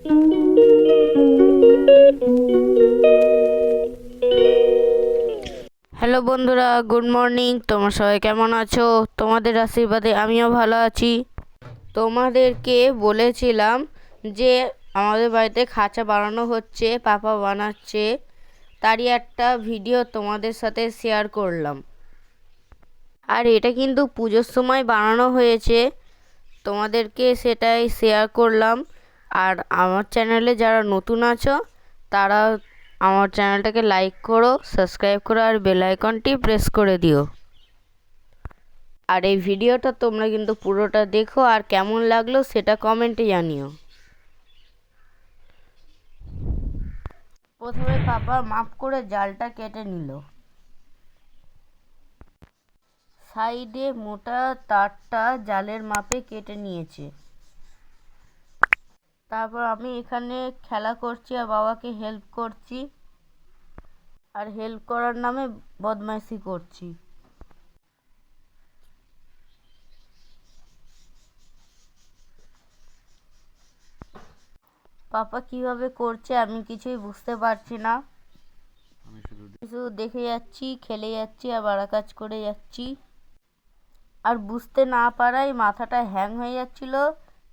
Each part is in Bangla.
হ্যালো বন্ধুরা, গুড মর্নিং। তোমরা সবাই কেমন আছো? তোমাদের আশীর্বাদে আমিও ভালো আছি। তোমাদেরকে বলেছিলাম যে আমাদের বাড়িতে খাঁচা বানানো হচ্ছে, পাপা বানাচ্ছে, তারই একটা ভিডিও তোমাদের সাথে শেয়ার করলাম। আর এটা কিন্তু পুজোর সময় বানানো হয়েছে, তোমাদেরকে সেটাই শেয়ার করলাম। আর আমার চ্যানেলে যারা নতুন আছো তারা আমার চ্যানেলটাকে লাইক করো, সাবস্ক্রাইব করো আর বেল আইকনটি প্রেস করে দিও। আর এই ভিডিওটা তোমরা কিন্তু পুরোটা দেখো, আর কেমন লাগলো সেটা কমেন্টে জানিও। প্রথমে পাপা মাপ করে জালটা কেটে নিল। সাইডে মোটা তারটা জালের মাপে কেটে নিয়েছে। তারপর আমি এখানে খেলা করছি আর বাবাকে হেল্প করছি, আর হেল্প করার নামে বদমাইশি করছি। পাপা কিভাবে করছে আমি কিছুই বুঝতে পারছি না, শুধু দেখে যাচ্ছি, খেলে যাচ্ছি আর বাড়া কাজ করে যাচ্ছি। আর বুঝতে না পারায় মাথাটা হ্যাং হয়ে যাচ্ছিল,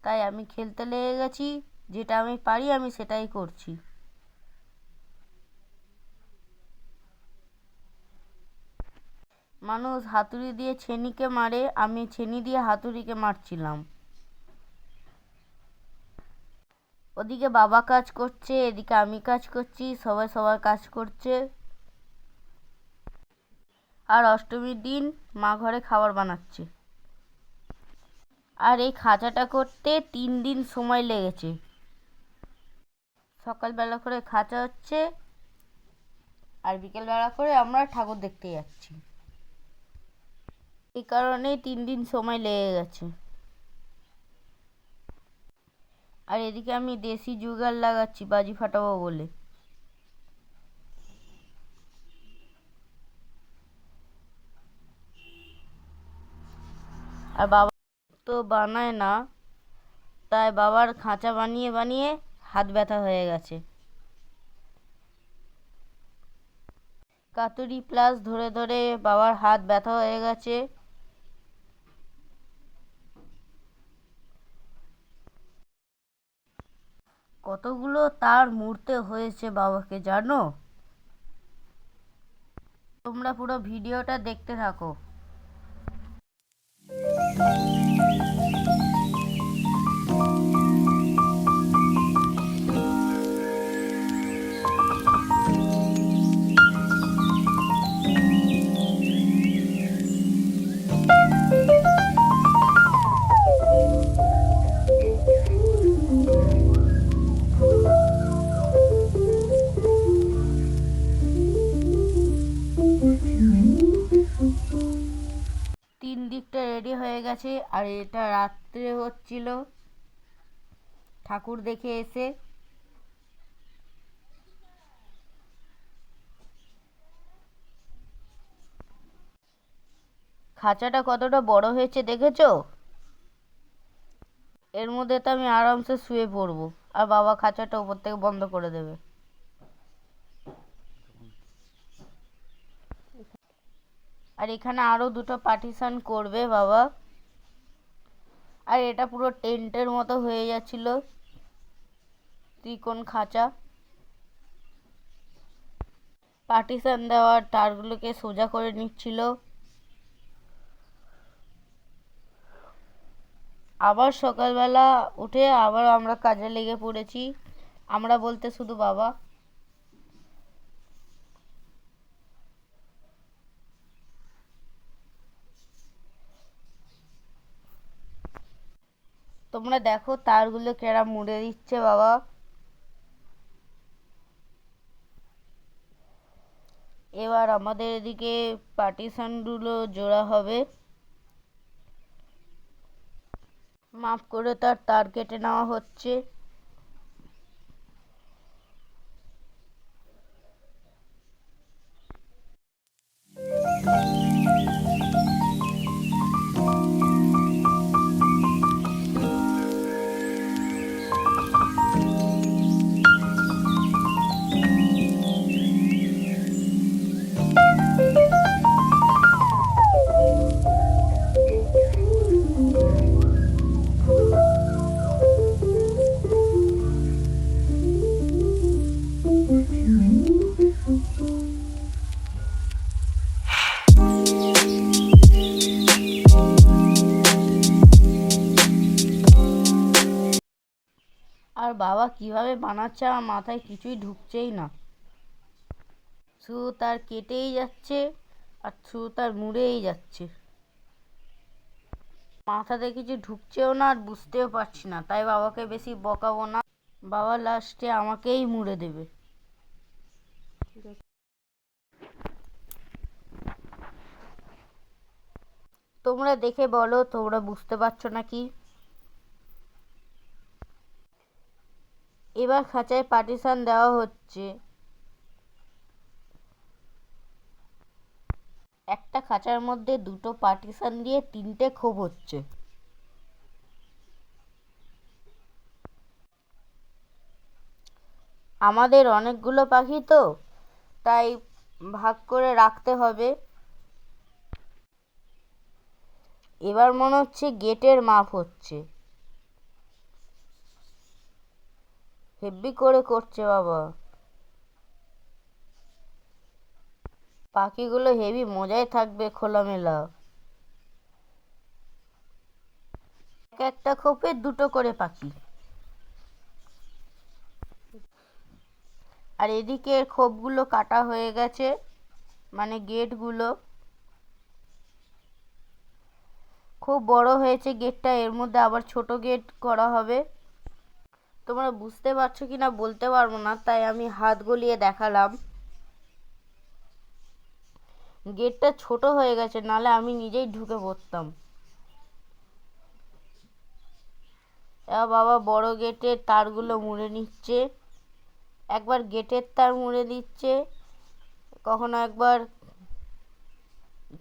তাই আমি খেলতে লেগে গেছি। যেটা আমি পারি আমি সেটাই করছি। মানুষ হাতুড়ি দিয়ে ছেনিকে মারে, আমি ছেনি দিয়ে হাতুড়িকে মারছিলাম। ওদিকে বাবা কাজ করছে, এদিকে আমি কাজ করছি, সবাই সবার কাজ করছে। আর অষ্টমীর দিন মা ঘরে খাবার বানাচ্ছে। আর এই খাঁচাটা করতে 3 দিন সময় লেগেছে। সকালবেলা করে খাঁচা হচ্ছে, আর বিকেলবেলা করে আমরা ঠাকুর দেখতে যাচ্ছি। এই কারণেই 3 দিন সময় লেগে গেছে। আর এদিকে আমি দেশি জুগার লাগাচ্ছি বাজি ফাটাবো বলে। আর বাবা তো বানায় না, তাই বাবার খাঁচা বানিয়ে বানিয়ে হাত ব্যথা হয়ে গেছে। কাতুরি প্লাস ধরে ধরে বাবার হাত ব্যথা হয়ে গেছে। কতগুলো তার মুড়তে হয়েছে বাবাকে জানো? তোমরা পুরো ভিডিওটা দেখতে থাকো। তিন দিকটা রেডি হয়ে গেছে, আর এটা রাত্রে হচ্ছিল ঠাকুর দেখে এসে। খাঁচাটা কতটা বড় হয়েছে দেখেছো? এর মধ্যে তো আমি আরামসে শুয়ে পড়বো, আর বাবা খাঁচাটা উপর থেকে বন্ধ করে দেবে। আর এখানে আরো দুটো পার্টিশন করবে বাবা। আর এটা পুরো টেন্টের মতো হয়ে যাচ্ছিল, ত্রিকোণ খাঁচা। পার্টিশন দেওয়ার তারগুলোকে সোজা করে নিচ্ছিল। আবার সকালবেলা উঠে আবার আমরা কাজে লেগে পড়েছি। আমরা বলতে শুধু বাবা। তোমরা দেখো তারগুলো কেরা মুড়ে দিচ্ছে বাবা। এবার আমাদের এদিকে পার্টিশনগুলো জোড়া হবে। মাপ করে তার কেটে নেওয়া হচ্ছে। আর বাবা কিভাবে বানাচ্ছে আমার মাথায় কিছুই ঢুকছেই না। শুধু তার কেটেই যাচ্ছে আর শুধু তার মুড়েই যাচ্ছে, মাথাতে কিছু ঢুকছেও না আর বুঝতেও পারছি না। তাই বাবাকে বেশি বকাবো না, বাবা লাস্টে আমাকেই মুড়ে দেবে। তোমরা দেখে বলো তোমরা বুঝতে পারছো নাকি। এবার খাঁচায় পার্টিশন দেওয়া হচ্ছে। একটা খাঁচার মধ্যে দুটো পার্টিশন দিয়ে তিনটে খোপ হচ্ছে। আমাদের অনেকগুলো পাখি তো, তাই ভাগ করে রাখতে হবে। এবার মনে হচ্ছে গেটের মাপ হচ্ছে, হেব্বি করে করছে বাবা। পাখিগুলো হেভি মজায় থাকবে খোলামেলা। একটা খোপে দুটো করে পাখি। আর এদিকে খোপগুলো কাটা হয়ে গেছে, মানে গেটগুলো খুব বড় হয়েছে গেটটা, এর মধ্যে আবার ছোট গেট করা হবে। তোমরা বুঝতে পারছো কিনা বলতে পারবো না, তাই আমি হাত গলিয়ে দেখালাম। গেটটা ছোট হয়ে গেছে, নালে আমি নিজেই ঢুকে পড়তাম। এবার বাবা বড় গেটের তারগুলো মুড়ে নিচ্ছে, একবার গেটের তার মুড়ে দিচ্ছে, কখনো একবার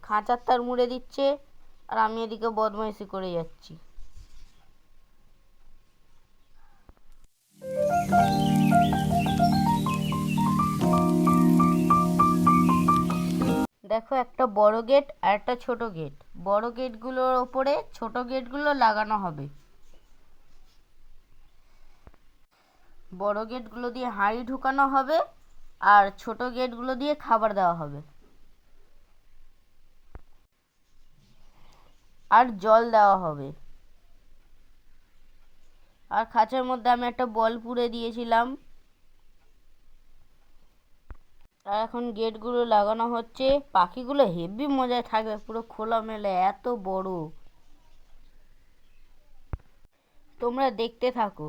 খাঁচার তার মুড়ে দিচ্ছে, আর আমি এদিকে বদমাইশি করে যাচ্ছি। দেখো একটা বড় গেট আর একটা ছোট গেট। বড় গেটগুলোর ওপরে ছোট গেটগুলো লাগানো হবে। বড় গেটগুলো দিয়ে হাঁড়ি ঢুকানো হবে আর ছোট গেটগুলো দিয়ে খাবার দেওয়া হবে আর জল দেওয়া হবে। আর খাঁচার মধ্যে আমি একটা বল পুড়ে দিয়েছিলাম। আর এখন গেটগুলো লাগানো হচ্ছে। পাখিগুলো হেভি মজায় থাকবে, পুরো খোলামেলা, এত বড়। তোমরা দেখতে থাকো।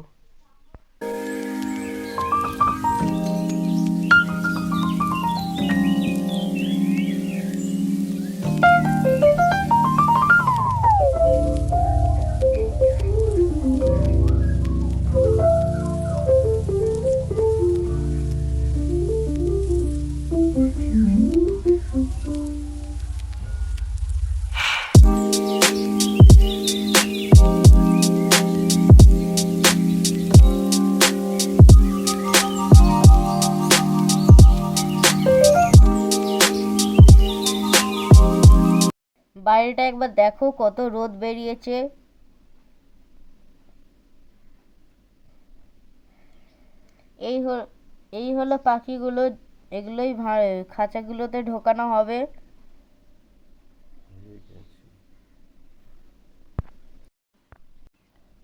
বাইরেটা একবার দেখো কত রোদ বেরিয়েছে। এই হল এই হলো পাখিগুলো, এগুলোই খাঁচাগুলোতে ঢোকানো হবে।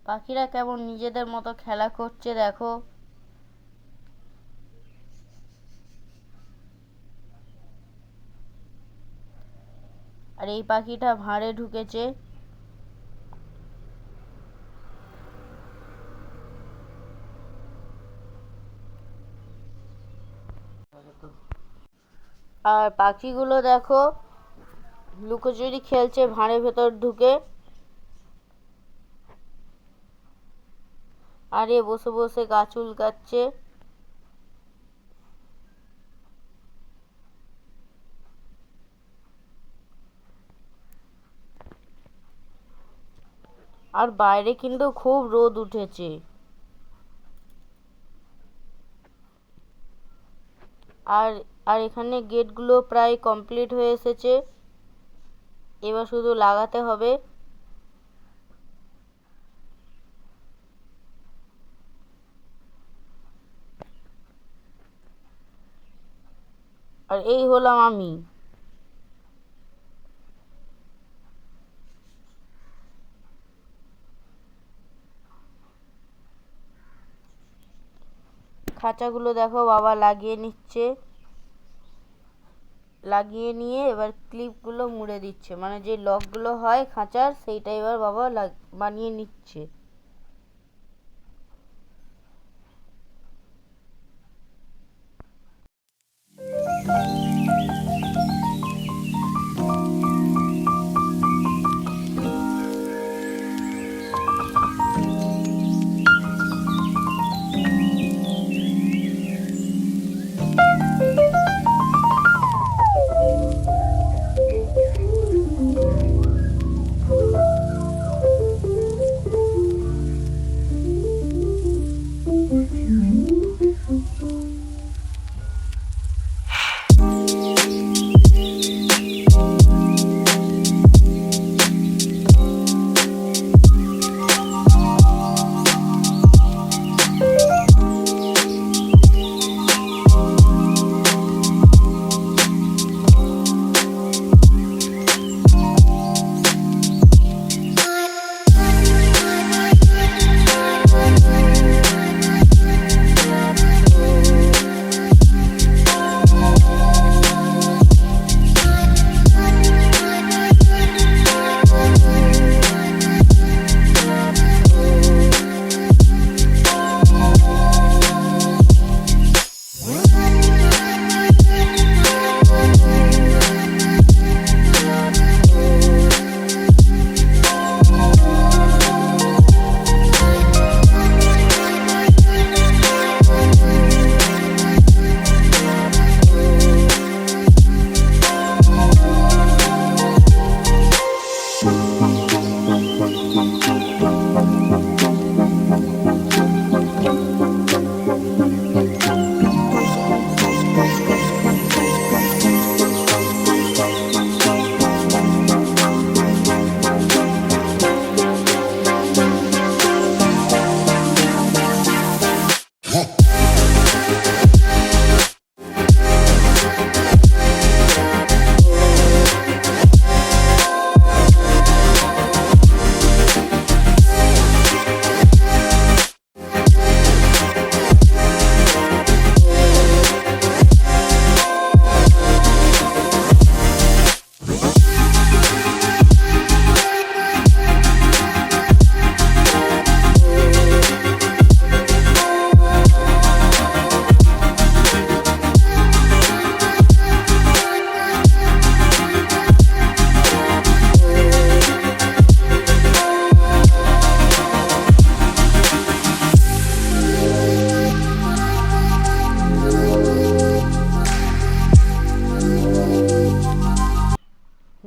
পাখিরা কেমন নিজেদের মতো খেলা করছে দেখো। আর এই পাখিটা ভাঁড়ে ঢুকেছে। আর পাখিগুলো দেখো লুকোচুরি খেলছে ভাঁড়ের ভেতর ঢুকে। আর এ বসে বসে গা চুলকাচ্ছে। আর বাইরে কিন্তু খুব রোদ উঠেছে। আর আর এখানে গেটগুলো প্রায় কমপ্লিট হয়ে এসেছে, এবার শুধু লাগাতে হবে। আর এই হলাম আমি। খাঁচাগুলো দেখো বাবা লাগিয়ে নিচ্ছে, লাগিয়ে নিয়ে এবার ক্লিপগুলো মুড়ে দিচ্ছে, মানে যে লকগুলো হয় খাঁচার সেইটা এবার বাবা বানিয়ে নিচ্ছে।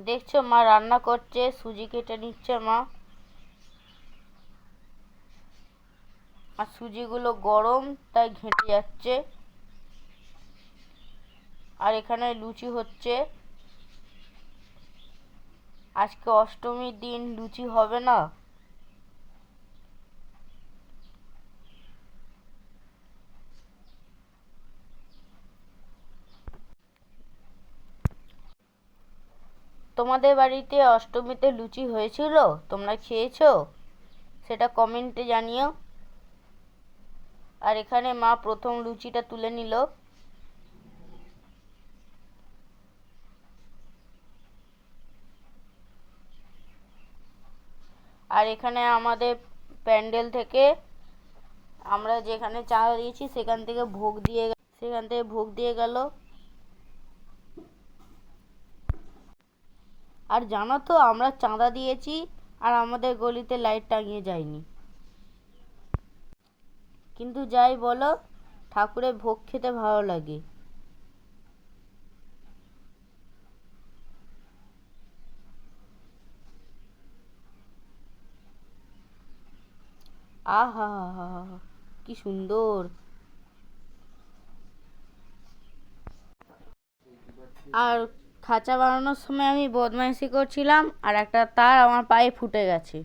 দেখছো মা রান্না করছে, সুজি কেটে নিচ্ছে মা, আর সুজিগুলো গরম তাই ঘেঁটে যাচ্ছে। আর এখানে লুচি হচ্ছে, আজকে অষ্টমীর দিন লুচি হবে না? তোমাদের বাড়িতে অষ্টমীতে লুচি হয়েছিল? তোমরা খেয়েছো? সেটা কমেন্টে জানিও। আর এখানে মা প্রথম লুচিটা তুলে নিল। আর এখানে আমাদের প্যান্ডেল থেকে আমরা যেখানে চাঁদা দিয়েছি সেখান থেকে ভোগ দিয়ে গেল। আর জানো তো আমরা চাঁদা দিয়েছি আর আমাদের গলিতে লাইট টাঙিয়ে যায়নি। কিন্তু যাই বলো, ঠাকুরের ভোগ খেতে ভালো লাগে। আহা হা হা হা, কি সুন্দর। আর খাঁচা বানানোর সময় আমি বদমাইশি করছিলাম আর একটা তার আমার পায়ে ফুটে গেছে,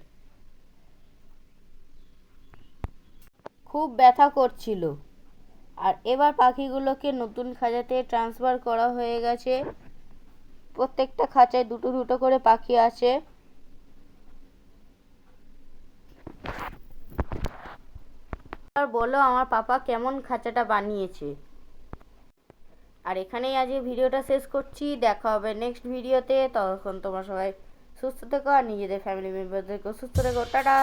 খুব ব্যথা করছিল। আর এবার পাখিগুলোকে নতুন খাঁচাতে ট্রান্সফার করা হয়ে গেছে। প্রত্যেকটা খাঁচায় দুটো দুটো করে পাখি আছে। আর বলো আমার পাপা কেমন খাঁচাটা বানিয়েছে। আর এখানেই আজকে ভিডিওটা শেষ করছি, দেখা হবে নেক্সট ভিডিওতে। ততক্ষণ তোমরা সবাই সুস্থ থেকো আর নিজেদের ফ্যামিলি মেম্বারদেরকেও সুস্থ থেকো। টাটা।